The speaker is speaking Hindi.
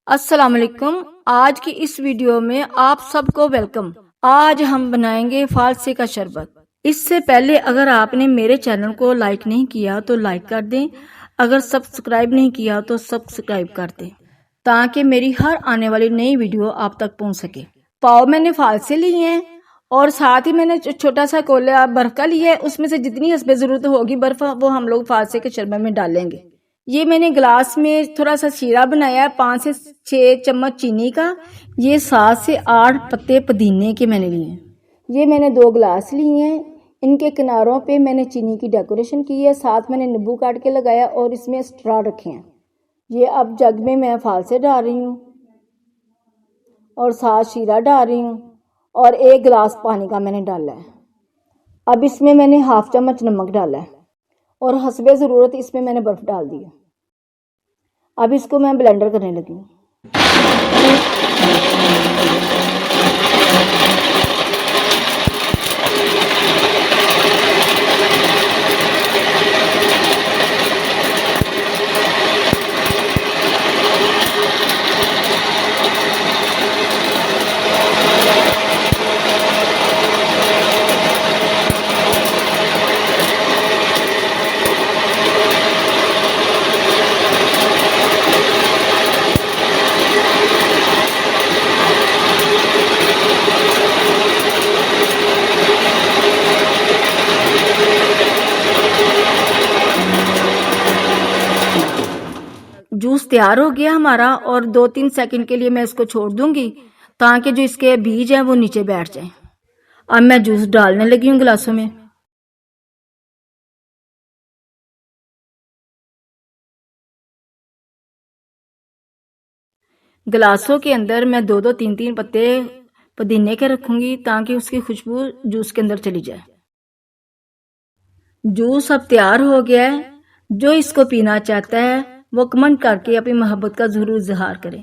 अस्सलाम वालेकुम। आज की इस वीडियो में आप सबको वेलकम। आज हम बनाएंगे फालसे का शरबत। इससे पहले अगर आपने मेरे चैनल को लाइक नहीं किया तो लाइक कर दें, अगर सब्सक्राइब नहीं किया तो सब्सक्राइब कर दें ताकि मेरी हर आने वाली नई वीडियो आप तक पहुंच सके। पाव मैंने फालसे लिए हैं और साथ ही मैंने छोटा सा कोला बर्फ का लिया है। उसमें से जितनी हस्बे जरूरत होगी बर्फ वो हम लोग फालसे के शरबत में डालेंगे। ये मैंने ग्लास में थोड़ा सा शीरा बनाया है, 5 से 6 चम्मच चीनी का। ये 7 से 8 पत्ते पुदीने के मैंने लिए हैं। ये मैंने 2 गिलास लिए हैं। इनके किनारों पे मैंने चीनी की डेकोरेशन की है, साथ मैंने नींबू काट के लगाया और इसमें स्ट्रॉ रखे हैं। ये अब जग में मैं फालसे डाल रही हूँ और साथ शीरा डाल रही हूँ और 1 गिलास पानी का मैंने डाला है। अब इसमें मैंने हाफ चम्मच नमक डाला है और हस्बे ज़रूरत इसमें मैंने बर्फ़ डाल दी है। अब इसको मैं ब्लेंडर करने लगी हूँ। जूस तैयार हो गया हमारा और 2-3 सेकंड के लिए मैं इसको छोड़ दूंगी ताकि जो इसके बीज हैं वो नीचे बैठ जाएं। अब मैं जूस डालने लगी हूँ गिलासों में। गिलासों के अंदर मैं 2-2 3-3 पत्ते पुदीने के रखूंगी ताकि उसकी खुशबू जूस के अंदर चली जाए। जूस अब तैयार हो गया है। जो इसको पीना चाहता है वो कमेंट करके अपनी मोहब्बत का जरूर इजहार करे।